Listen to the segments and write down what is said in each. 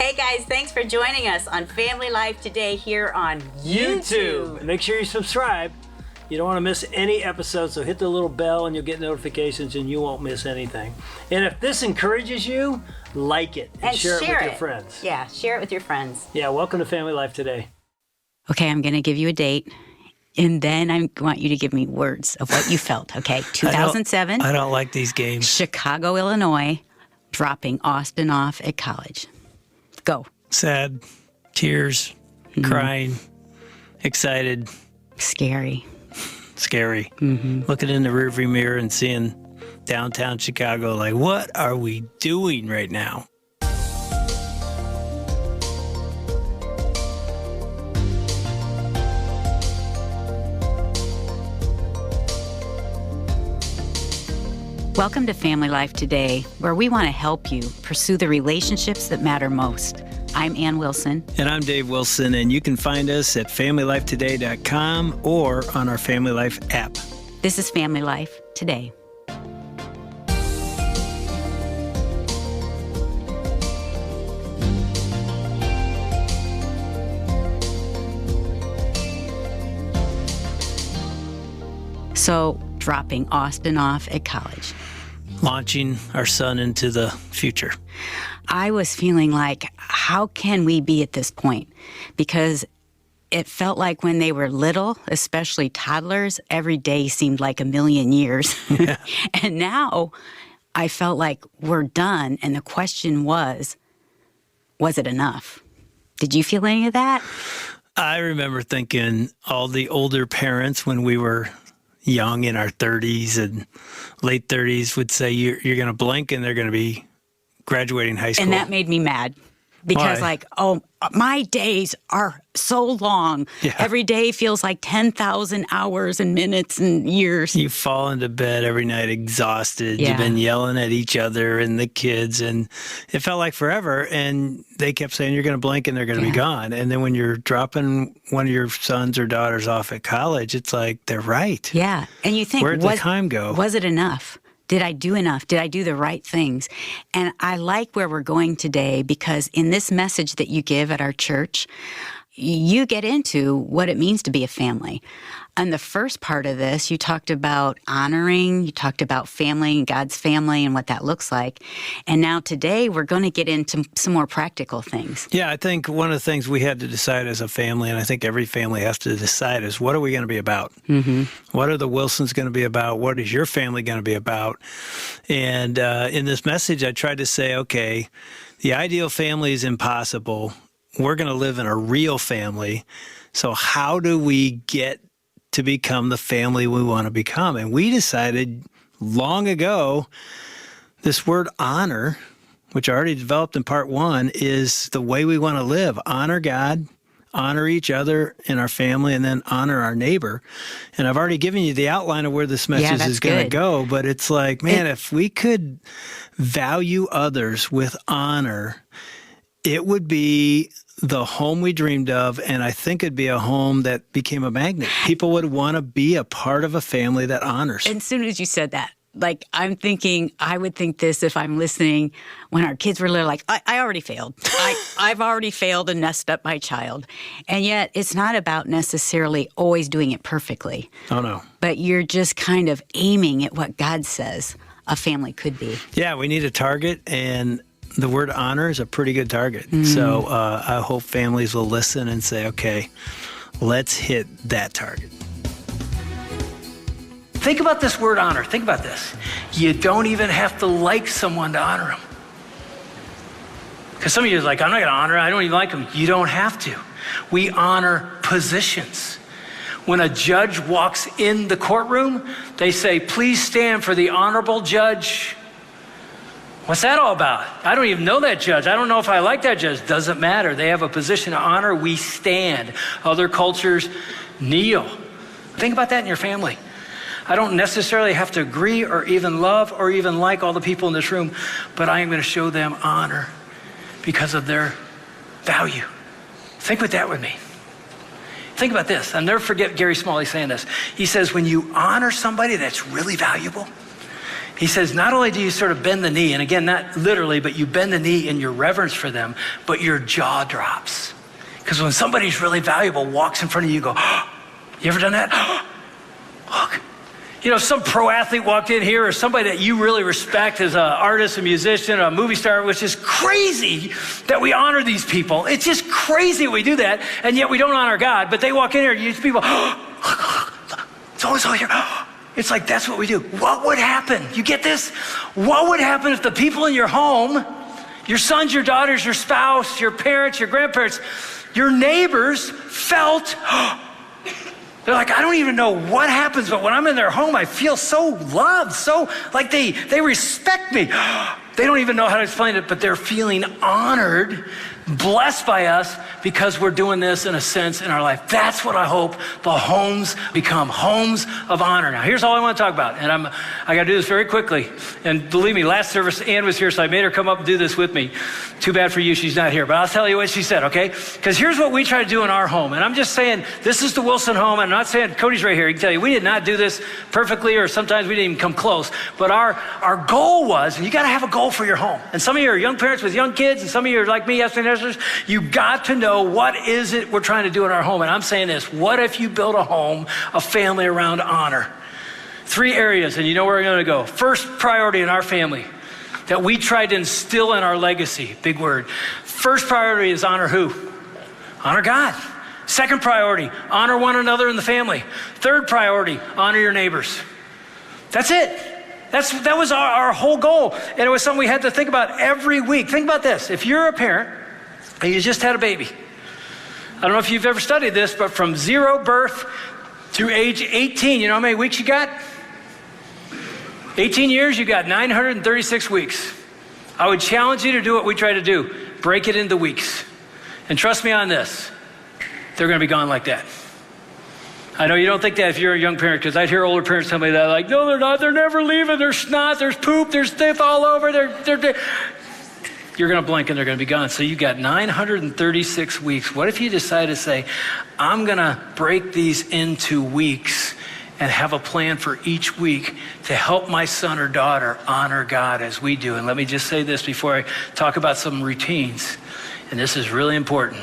Hey guys, thanks for joining us on Family Life today here on YouTube. Make sure you subscribe. You don't want to miss any episodes, so hit the little bell and you'll get notifications and you won't miss anything. And if this encourages you, like it and share it with your friends. Yeah, share it with your friends. Yeah, welcome to Family Life today. Okay, I'm going to give you a date. And then I want you to give me words of what you felt, okay? 2007. I don't like these games. Chicago, Illinois, dropping Austin off at college. Go. Sad, tears, crying, excited. Scary. Looking in the rearview mirror and seeing downtown Chicago like, what are we doing right now? Welcome to Family Life Today, where we want to help you pursue the relationships that matter most. I'm Ann Wilson. And I'm Dave Wilson, and you can find us at FamilyLifeToday.com or on our Family Life app. This is Family Life Today. So, dropping Austin off at college. Launching our son into the future. I was feeling like, how can we be at this point? Because it felt like when they were little, especially toddlers, every day seemed like a million years. Yeah. And now I felt like we're done. And the question was it enough? Did you feel any of that? I remember thinking all the older parents when we were young in our 30s and late 30s would say you're going to blink and they're going to be graduating high school. And that made me mad because my days are so long. Yeah. Every day feels like 10,000 hours and minutes and years. You fall into bed every night exhausted. Yeah. You've been yelling at each other and the kids, and it felt like forever. And they kept saying, you're going to blink and they're going to be gone. And then when you're dropping one of your sons or daughters off at college, it's like, they're right. Yeah. And you think, where'd the time go? Was it enough? Did I do enough? Did I do the right things? And I like where we're going today because in this message that you give at our church, you get into what it means to be a family. And the first part of this, you talked about honoring, you talked about family and God's family and what that looks like. And now today, we're going to get into some more practical things. Yeah, I think one of the things we had to decide as a family, and I think every family has to decide, is what are we going to be about? Mm-hmm. What are the Wilsons going to be about? What is your family going to be about? And in this message, I tried to say, okay, the ideal family is impossible. We're going to live in a real family. So how do we get to become the family we want to become? And we decided long ago, this word honor, which I already developed in part one, is the way we want to live. Honor God, honor each other in our family, and then honor our neighbor. And I've already given you the outline of where this message is going to go, but it's like, man, if we could value others with honor, it would be the home we dreamed of, and I think it'd be a home that became a magnet. People would want to be a part of a family that honors. And as soon as you said that, like, I'm thinking, I would think this if I'm listening when our kids were little, like, I already failed. I've already failed and messed up my child. And yet it's not about necessarily always doing it perfectly. Oh, no. But you're just kind of aiming at what God says a family could be. Yeah, we need a target, and the word honor is a pretty good target. So I hope families will listen and say, okay, let's hit that target. Think about this word honor. Think about this. You don't even have to like someone to honor them. Because some of you are like, I'm not going to honor him. I don't even like him. You don't have to. We honor positions. When a judge walks in the courtroom, they say, please stand for the honorable judge. What's that all about? I don't even know that judge. I don't know if I like that judge. Doesn't matter. They have a position of honor. We stand. Other cultures kneel. Think about that in your family. I don't necessarily have to agree or even love or even like all the people in this room, but I am going to show them honor because of their value. Think about that with me. Think about this. I'll never forget Gary Smalley saying this. He says, when you honor somebody that's really valuable, He says, not only do you sort of bend the knee, and again, not literally, but you bend the knee in your reverence for them, but your jaw drops. Because when somebody's really valuable walks in front of you, you go, oh, you ever done that? Look. You know, if some pro athlete walked in here or somebody that you really respect as an artist, a musician, a movie star, which is crazy that we honor these people. It's just crazy that we do that, and yet we don't honor God. But they walk in here, and you people, oh, look, so-and-so here. It's like, that's what we do. What would happen? You get this? What would happen if the people in your home, your sons, your daughters, your spouse, your parents, your grandparents, your neighbors felt, they're like, I don't even know what happens, but when I'm in their home, I feel so loved, so like they respect me. They don't even know how to explain it, but they're feeling honored, blessed by us because we're doing this in a sense in our life. That's what I hope the homes become, homes of honor. Now, here's all I want to talk about, and I got to do this very quickly. And believe me, last service, Ann was here, so I made her come up and do this with me. Too bad for you, she's not here, but I'll tell you what she said, okay? Because here's what we try to do in our home, and I'm just saying, this is the Wilson home. I'm not saying, Cody's right here, he can tell you, we did not do this perfectly, or sometimes we didn't even come close, but our goal was, and you got to have a goal for your home. And some of you are young parents with young kids, and some of you are like me, you got to know what is it we're trying to do in our home. And I'm saying this, what if you build a home, a family around honor? 3 areas, and you know where we're going to go. First priority in our family that we tried to instill in our legacy, big word. First priority is honor who? Honor God. Second priority, honor one another in the family. Third priority, honor your neighbors. That's it. That was our whole goal. And it was something we had to think about every week. Think about this. If you're a parent and you just had a baby, I don't know if you've ever studied this, but from 0 birth to age 18, you know how many weeks you got? 18 years, you got 936 weeks. I would challenge you to do what we try to do. Break it into weeks. And trust me on this, they're going to be gone like that. I know you don't think that if you're a young parent, because I'd hear older parents tell me that, like, no, they're not, they're never leaving, there's snot, there's poop, there's stuff all over, you're going to blink and they're going to be gone. So you got 936 weeks. What if you decide to say, I'm going to break these into weeks and have a plan for each week to help my son or daughter honor God as we do. And let me just say this before I talk about some routines, and this is really important.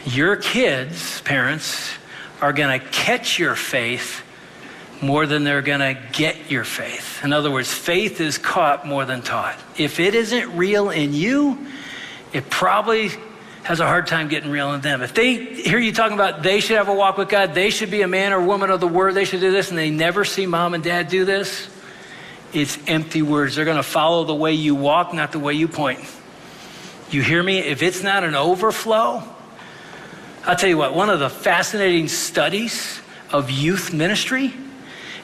Your kids, parents, are going to catch your faith more than they're going to get your faith. In other words, faith is caught more than taught. If it isn't real in you, it probably has a hard time getting real in them. If they hear you talking about they should have a walk with God, they should be a man or woman of the word, they should do this, and they never see mom and dad do this, it's empty words. They're going to follow the way you walk, not the way you point. You hear me? If it's not an overflow, I'll tell you what, one of the fascinating studies of youth ministry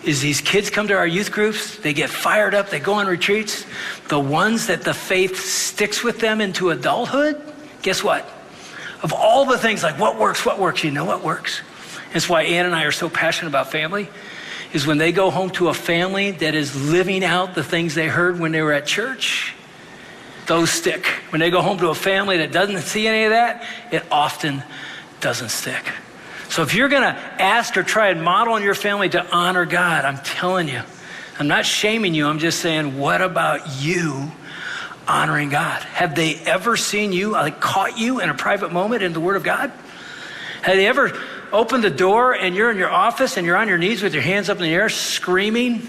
is these kids come to our youth groups, they get fired up, they go on retreats. The ones that the faith sticks with them into adulthood, guess what? Of all the things, like what works, you know what works? That's why Ann and I are so passionate about family, is when they go home to a family that is living out the things they heard when they were at church, those stick. When they go home to a family that doesn't see any of that, it often doesn't stick. So if you're going to ask or try and model in your family to honor God, I'm telling you, I'm not shaming you. I'm just saying, what about you honoring God? Have they ever seen you, like caught you in a private moment in the Word of God? Have they ever opened the door and you're in your office and you're on your knees with your hands up in the air screaming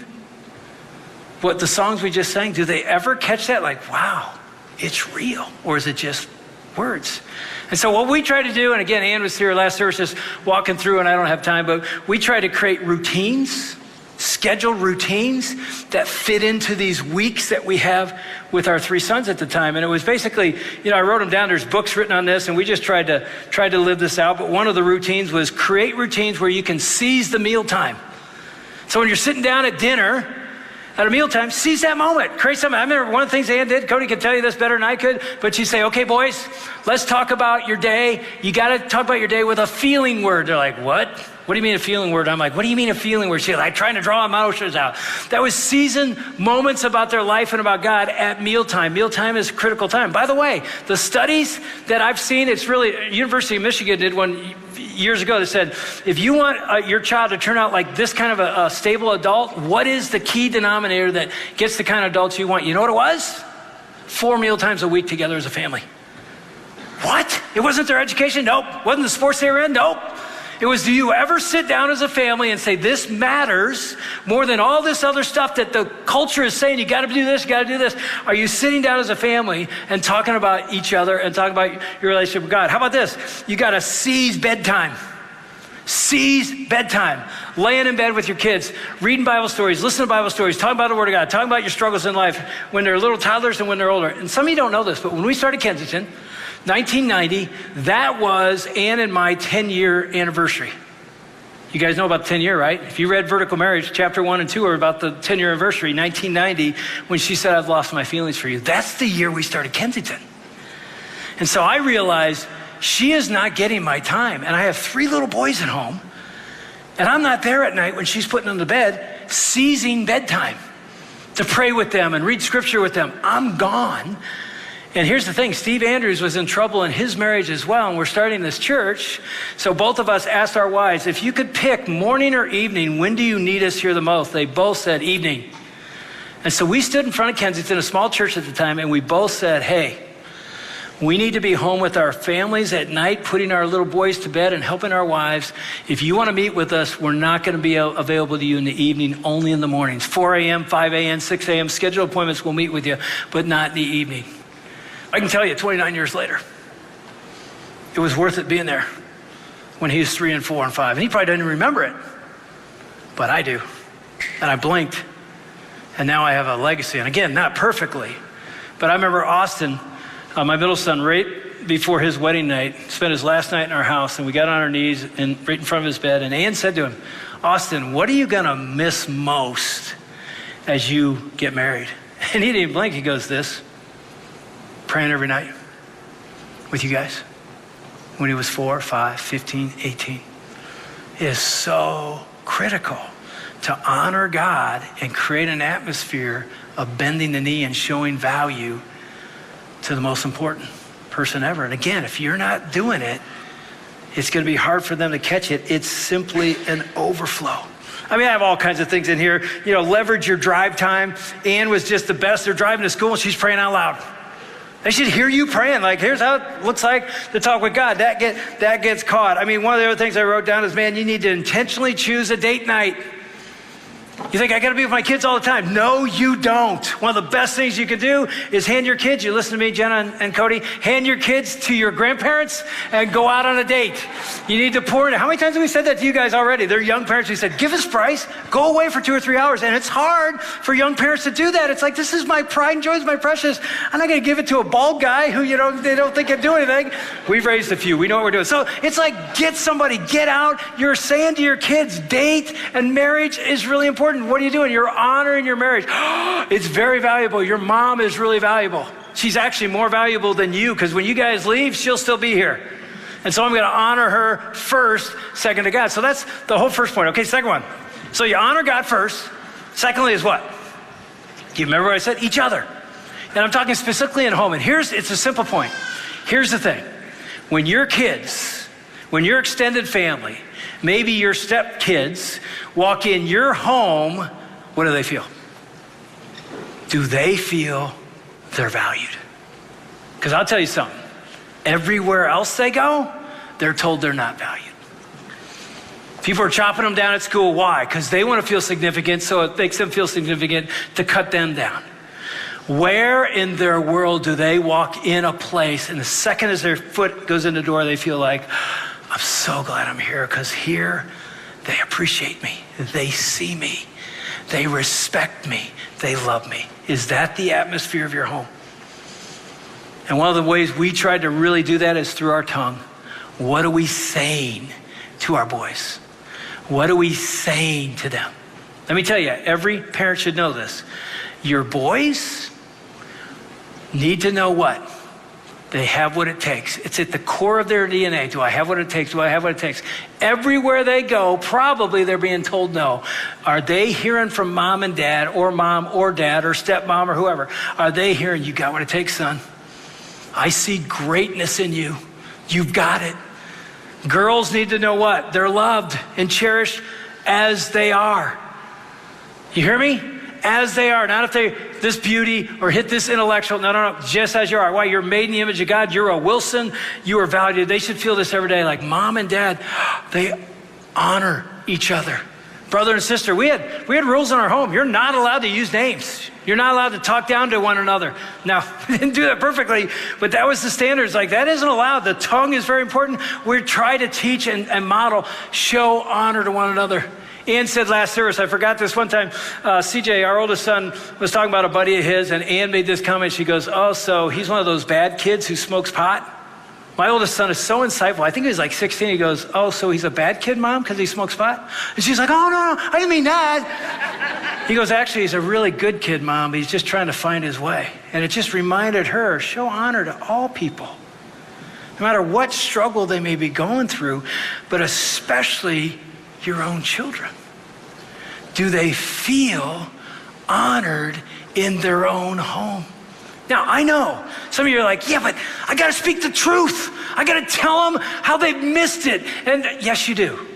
what the songs we just sang? Do they ever catch that? Like, wow, it's real. Or is it just words? And so what we try to do, and again, Ann was here last service just walking through, and I don't have time, but we try to create routines, scheduled routines that fit into these weeks that we have with our 3 sons at the time. And it was basically, you know, I wrote them down. There's books written on this, and we just tried to live this out. But one of the routines was create routines where you can seize the mealtime. So when you're sitting down at dinner, at a mealtime, seize that moment. Create something. I remember one of the things Ann did, Cody could tell you this better than I could, but she'd say, okay, boys, let's talk about your day. You got to talk about your day with a feeling word. They're like, what? What do you mean a feeling word? I'm like, what do you mean a feeling word? She's like, trying to draw emotions out. That was season moments about their life and about God at mealtime. Mealtime is a critical time. By the way, the studies that I've seen, it's really, University of Michigan did one years ago that said, if you want your child to turn out like this kind of a stable adult, what is the key denominator that gets the kind of adults you want? You know what it was? 4 meal times a week together as a family. What? It wasn't their education? Nope. Wasn't the sports they were in? Nope. It was, do you ever sit down as a family and say, this matters more than all this other stuff that the culture is saying, you got to do this, you got to do this. Are you sitting down as a family and talking about each other and talking about your relationship with God? How about this? You got to seize bedtime. Seize bedtime. Laying in bed with your kids, reading Bible stories, listening to Bible stories, talking about the Word of God, talking about your struggles in life when they're little toddlers and when they're older. And some of you don't know this, but when we started Kensington, 1990, that was Ann and my 10-year anniversary. You guys know about the 10-year, right? If you read Vertical Marriage, chapter 1 and 2 are about the 10-year anniversary, 1990, when she said, I've lost my feelings for you. That's the year we started Kensington. And so I realized she is not getting my time. And I have 3 little boys at home, and I'm not there at night when she's putting them to bed, seizing bedtime to pray with them and read scripture with them. I'm gone. And here's the thing, Steve Andrews was in trouble in his marriage as well, and we're starting this church. So both of us asked our wives, if you could pick morning or evening, when do you need us here the most? They both said evening. And so we stood in front of Kensington, a small church at the time, and we both said, hey, we need to be home with our families at night, putting our little boys to bed and helping our wives. If you want to meet with us, we're not going to be available to you in the evening, only in the mornings. 4 a.m., 5 a.m., 6 a.m., scheduled appointments, we'll meet with you, but not in the evening. I can tell you, 29 years later, it was worth it being there when he was 3 and 4 and 5. And he probably doesn't remember it, but I do. And I blinked, and now I have a legacy. And again, not perfectly, but I remember Austin, my middle son, right before his wedding night, spent his last night in our house, and we got on our knees and right in front of his bed, and Ann said to him, Austin, what are you going to miss most as you get married? And he didn't even blink. He goes, this. Praying every night with you guys when he was 4, 5, 15, 18. It is so critical to honor God and create an atmosphere of bending the knee and showing value to the most important person ever. And again, if you're not doing it, it's going to be hard for them to catch it. It's simply an overflow. I mean, I have all kinds of things in here. You know, leverage your drive time. Ann was just the best. They're driving to school and she's praying out loud. They should hear you praying. Like, here's how it looks like to talk with God. That gets caught. I mean, one of the other things I wrote down is, man, you need to intentionally choose a date night. You think, I got to be with my kids all the time. No, you don't. One of the best things you can do is hand your kids, you listen to me, Jenna and Cody, hand your kids to your grandparents and go out on a date. You need to pour in. How many times have we said that to you guys already? They're young parents. We said, give us price, go away for 2 or 3 hours. And it's hard for young parents to do that. It's like, this is my pride and joy, is my precious. I'm not going to give it to a bald guy who, you know, they don't think can do anything. We've raised a few. We know what we're doing. So it's like, get somebody, get out. You're saying to your kids, date and marriage is really important. What are you doing? You're honoring your marriage. It's very valuable. Your mom is really valuable. She's actually more valuable than you, because when you guys leave, she'll still be here. And so I'm going to honor her first, second to God. So that's the whole first point. Okay, second one. So you honor God first. Secondly is what? Do you remember what I said? Each other. And I'm talking specifically in home. And it's a simple point. Here's the thing. When your kids, when your extended family, maybe your stepkids walk in your home, what do they feel? Do they feel they're valued? Because I'll tell you something. Everywhere else they go, they're told they're not valued. People are chopping them down at school. Why? Because they want to feel significant, so it makes them feel significant to cut them down. Where in their world do they walk in a place, and the second as their foot goes in the door, they feel like, I'm so glad I'm here, because here they appreciate me. They see me. They respect me. They love me. Is that the atmosphere of your home? And one of the ways we tried to really do that is through our tongue. What are we saying to our boys? What are we saying to them? Let me tell you, every parent should know this. Your boys need to know what? They have what it takes. It's at the core of their DNA. Do I have what it takes? Do I have what it takes? Everywhere they go, probably they're being told no. Are they hearing from mom and dad, or mom or dad, or stepmom or whoever? Are they hearing, you got what it takes, son? I see greatness in you. You've got it. Girls need to know what? They're loved and cherished as they are. You hear me? As they are, not if they this beauty or hit this intellectual. No, just as you are. Why? You're made in the image of God. You're a Wilson. You are valued. They should feel this every day. Like mom and dad, they honor each other. Brother and sister, we had rules in our home. You're not allowed to use names. You're not allowed to talk down to one another. Now, we didn't do that perfectly, but that was the standards. Like, that isn't allowed. The tongue is very important. We try to teach and model, show honor to one another. Ann said last service, I forgot this one time, CJ, our oldest son, was talking about a buddy of his, and Ann made this comment. She goes, oh, so he's one of those bad kids who smokes pot? My oldest son is so insightful. I think he was like 16. He goes, oh, so he's a bad kid, Mom, because he smokes pot? And she's like, oh, no, I didn't mean that. He goes, actually, he's a really good kid, Mom. He's just trying to find his way. And it just reminded her, show honor to all people, no matter what struggle they may be going through, but especially your own children. Do they feel honored in their own home? Now, I know some of you are like, yeah, but I got to speak the truth. I got to tell them how they've missed it. And yes, you do.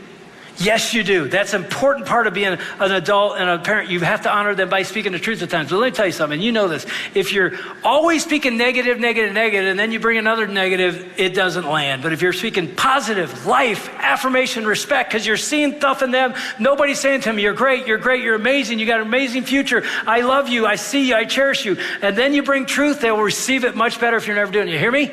Yes, you do. That's an important part of being an adult and a parent. You have to honor them by speaking the truth at times. But let me tell you something. You know this. If you're always speaking negative, and then you bring another negative, it doesn't land. But if you're speaking positive, life, affirmation, respect, because you're seeing stuff in them, nobody's saying to them, you're great, you're amazing, you got an amazing future, I love you, I see you, I cherish you. And then you bring truth, they will receive it much better if you're never doing it. You hear me?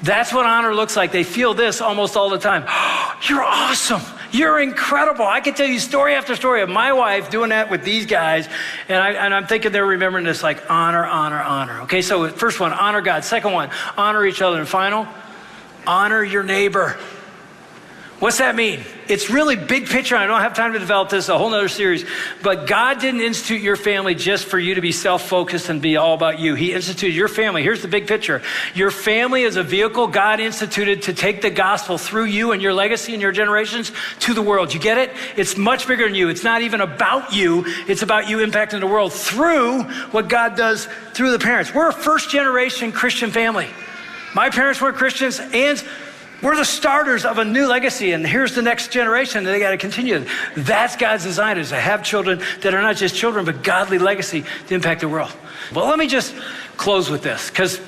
That's what honor looks like. They feel this almost all the time. Oh, you're awesome. You're incredible. I can tell you story after story of my wife doing that with these guys, and I'm thinking they're remembering this like honor, honor, honor. Okay, so first one, honor God. Second one, honor each other. And final, honor your neighbor. What's that mean? It's really big picture. I don't have time to develop this, a whole nother series. But God didn't institute your family just for you to be self-focused and be all about you. He instituted your family. Here's the big picture. Your family is a vehicle God instituted to take the gospel through you and your legacy and your generations to the world. You get it? It's much bigger than you. It's not even about you. It's about you impacting the world through what God does through the parents. We're a first-generation Christian family. My parents weren't Christians, and we're the starters of a new legacy, and here's the next generation, and they got to continue. That's God's design, is to have children that are not just children, but godly legacy to impact the world. Well, let me just close with this, because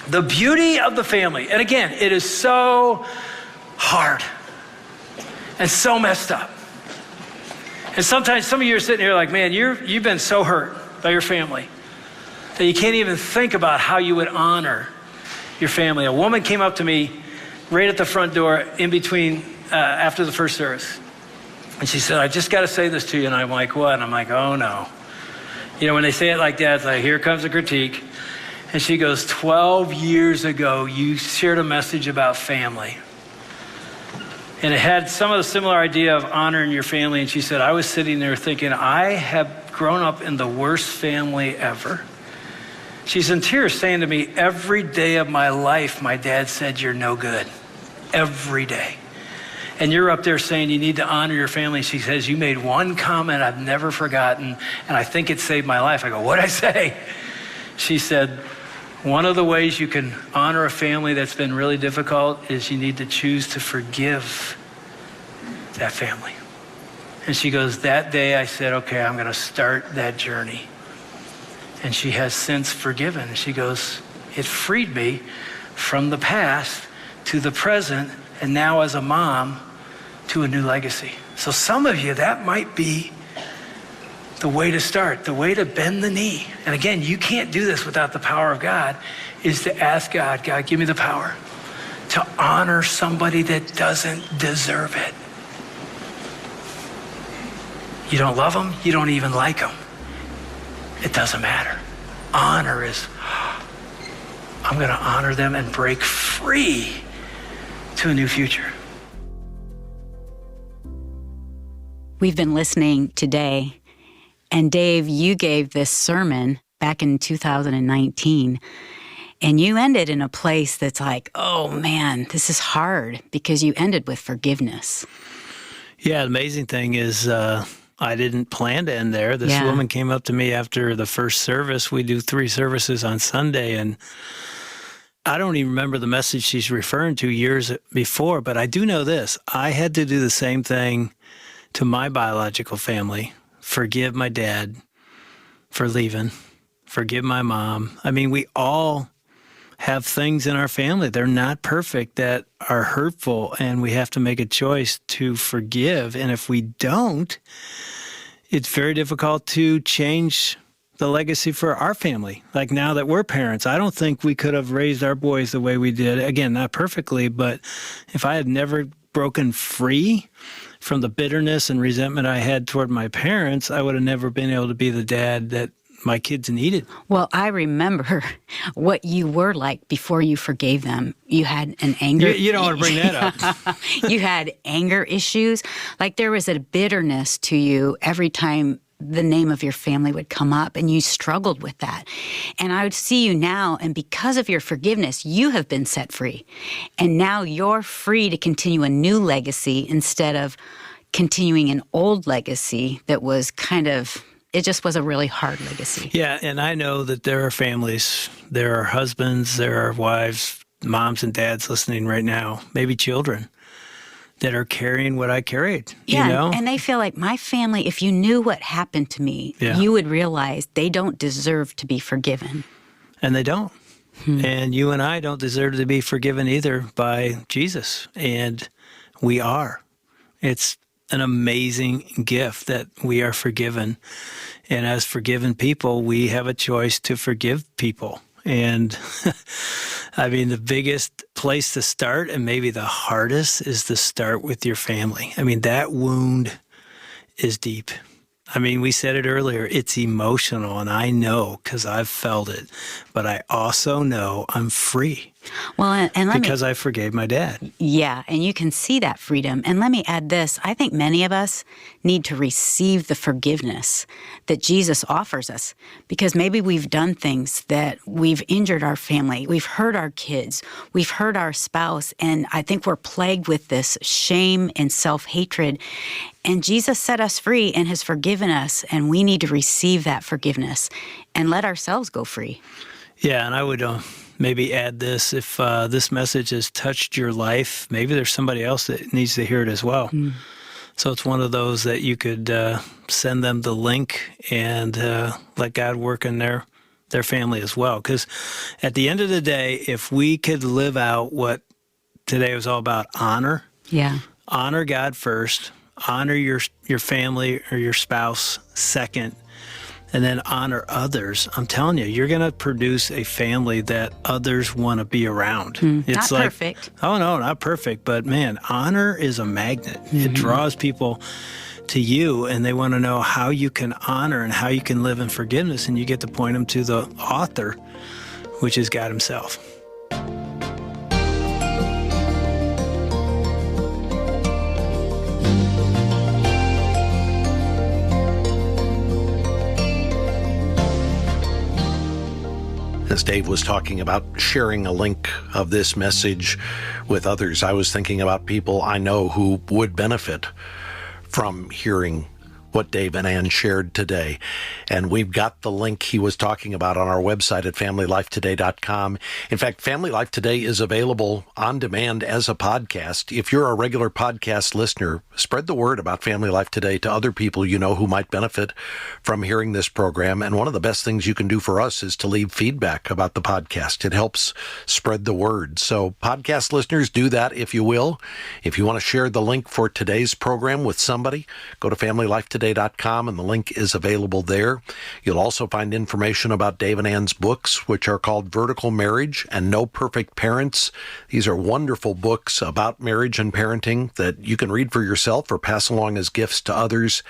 the beauty of the family, and again, it is so hard and so messed up. And sometimes some of you are sitting here like, man, you've been so hurt by your family that you can't even think about how you would honor your family. A woman came up to me right at the front door in between, after the first service. And she said, I just got to say this to you. And I'm like, what? And I'm like, oh no. You know, when they say it like that, it's like, here comes the critique. And she goes, 12 years ago, you shared a message about family. And it had some of the similar idea of honoring your family. And she said, I was sitting there thinking, I have grown up in the worst family ever. She's in tears saying to me, every day of my life, my dad said, you're no good. Every day. And you're up there saying you need to honor your family. She says, you made one comment I've never forgotten, and I think it saved my life. I go, what'd I say? She said, one of the ways you can honor a family that's been really difficult is you need to choose to forgive that family. And she goes, that day I said, okay, I'm going to start that journey. And she has since forgiven. And she goes, it freed me from the past to the present, and now as a mom, to a new legacy. So some of you, that might be the way to start, the way to bend the knee. And again, you can't do this without the power of God, is to ask God, God, give me the power to honor somebody that doesn't deserve it. You don't love them, you don't even like them. It doesn't matter. Honor is, I'm going to honor them and break free to a new future. We've been listening today, and Dave, you gave this sermon back in 2019, and you ended in a place that's like, oh man, this is hard, because you ended with forgiveness. Yeah, the amazing thing is I didn't plan to end there. This woman came up to me after the first service. We do 3 services on Sunday, and I don't even remember the message she's referring to years before, but I do know this. I had to do the same thing to my biological family. Forgive my dad for leaving. Forgive my mom. I mean, we all have things in our family. They're not perfect, that are hurtful, and we have to make a choice to forgive. And if we don't, it's very difficult to change the legacy for our family. Like now that we're parents, I don't think we could have raised our boys the way we did. Again, not perfectly, but if I had never broken free from the bitterness and resentment I had toward my parents, I would have never been able to be the dad that my kids needed. Well, I remember what you were like before you forgave them. You had an anger. You don't want to bring that up. You had anger issues. Like there was a bitterness to you every time the name of your family would come up, and you struggled with that. And I would see you now, and because of your forgiveness, you have been set free. And now you're free to continue a new legacy instead of continuing an old legacy that was kind of, it just was a really hard legacy. Yeah, and I know that there are families, there are husbands, there are wives, moms and dads listening right now, maybe children, that are carrying what I carried, yeah, you know? And they feel like my family, if you knew what happened to me, you would realize they don't deserve to be forgiven. And they don't. And you and I don't deserve to be forgiven either by Jesus. And we are. It's an amazing gift that we are forgiven. And as forgiven people, we have a choice to forgive people. And I mean, the biggest place to start, and maybe the hardest, is to start with your family. I mean, that wound is deep. I mean, we said it earlier, it's emotional, and I know because I've felt it. But I also know I'm free. Well, and because I forgave my dad. Yeah, and you can see that freedom. And let me add this. I think many of us need to receive the forgiveness that Jesus offers us, because maybe we've done things that we've injured our family, we've hurt our kids, we've hurt our spouse, and I think we're plagued with this shame and self-hatred. And Jesus set us free and has forgiven us, and we need to receive that forgiveness and let ourselves go free. Yeah, and I would maybe add this. If this message has touched your life, maybe there's somebody else that needs to hear it as well. So it's one of those that you could send them the link and let God work in their family as well. Because at the end of the day, if we could live out what today was all about, honor. Yeah. Honor God first, honor your family or your spouse second, and then honor others. I'm telling you, you're going to produce a family that others want to be around. It's not perfect. Oh, no, not perfect. But, man, honor is a magnet. It draws people to you, and they want to know how you can honor and how you can live in forgiveness, and you get to point them to the author, which is God himself. As Dave was talking about sharing a link of this message with others, I was thinking about people I know who would benefit from hearing what Dave and Ann shared today. And we've got the link he was talking about on our website at FamilyLifeToday.com. In fact, Family Life Today is available on demand as a podcast. If you're a regular podcast listener, spread the word about Family Life Today to other people you know who might benefit from hearing this program. And one of the best things you can do for us is to leave feedback about the podcast. It helps spread the word. So podcast listeners, do that if you will. If you want to share the link for today's program with somebody, go to FamilyLifeToday.com, and the link is available there. You'll also find information about Dave and Ann's books, which are called Vertical Marriage and No Perfect Parents. These are wonderful books about marriage and parenting that you can read for yourself or pass along as gifts to others.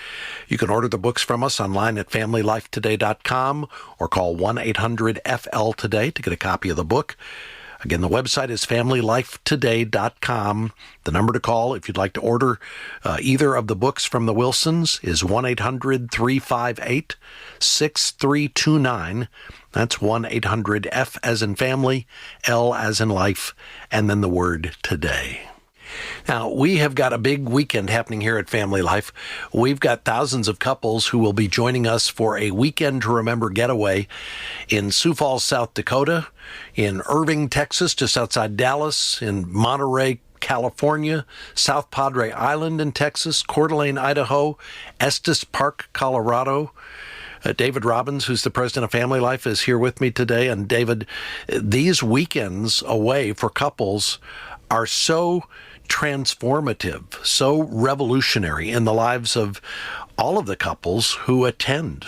You can order the books from us online at FamilyLifeToday.com or call 1-800-FL-TODAY to get a copy of the book. Again, the website is FamilyLifeToday.com. The number to call if you'd like to order either of the books from the Wilsons is 1-800-358-6329. That's 1-800-F as in family, L as in life, and then the word today. Now, we have got a big weekend happening here at Family Life. We've got thousands of couples who will be joining us for a Weekend to Remember getaway in Sioux Falls, South Dakota, in Irving, Texas, just outside Dallas, in Monterey, California, South Padre Island in Texas, Coeur d'Alene, Idaho, Estes Park, Colorado. David Robbins, who's the president of Family Life, is here with me today. And David, these weekends away for couples are so transformative, so revolutionary in the lives of all of the couples who attend.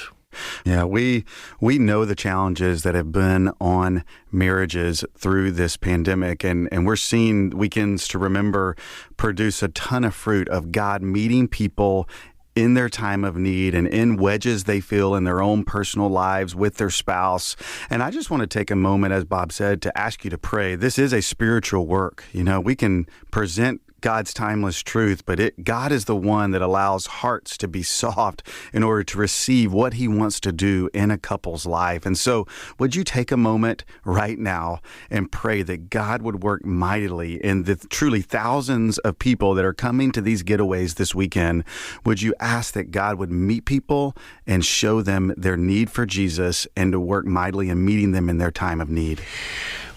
Yeah, we know the challenges that have been on marriages through this pandemic, and we're seeing Weekends to Remember produce a ton of fruit of God meeting people in their time of need and in wedges they feel in their own personal lives with their spouse. And I just want to take a moment, as Bob said, to ask you to pray. This is a spiritual work. You know, we can present God's timeless truth, but God is the one that allows hearts to be soft in order to receive what he wants to do in a couple's life. And so would you take a moment right now and pray that God would work mightily in the truly thousands of people that are coming to these getaways this weekend? Would you ask that God would meet people and show them their need for Jesus and to work mightily in meeting them in their time of need?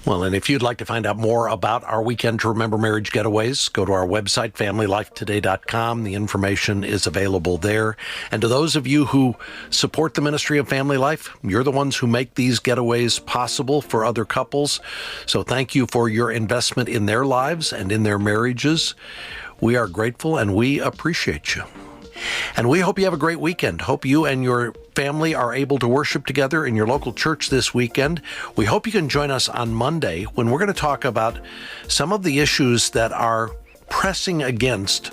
Well, and if you'd like to find out more about our Weekend to Remember Marriage getaways, go to our website, FamilyLifeToday.com. The information is available there. And to those of you who support the ministry of Family Life, you're the ones who make these getaways possible for other couples. So thank you for your investment in their lives and in their marriages. We are grateful and we appreciate you. And we hope you have a great weekend. Hope you and your family are able to worship together in your local church this weekend. We hope you can join us on Monday when we're going to talk about some of the issues that are pressing against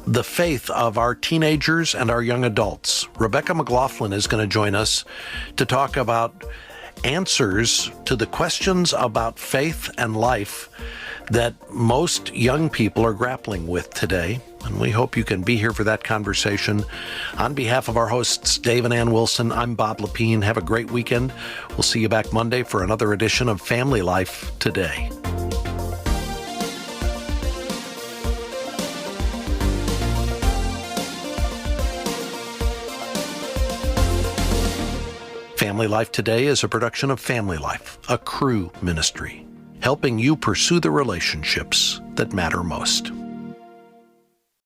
the faith of our teenagers and our young adults. Rebecca McLaughlin is going to join us to talk about answers to the questions about faith and life that most young people are grappling with today. And we hope you can be here for that conversation. On behalf of our hosts, Dave and Ann Wilson, I'm Bob Lepine. Have a great weekend. We'll see you back Monday for another edition of Family Life Today. Family Life Today is a production of Family Life, a Cru ministry, helping you pursue the relationships that matter most.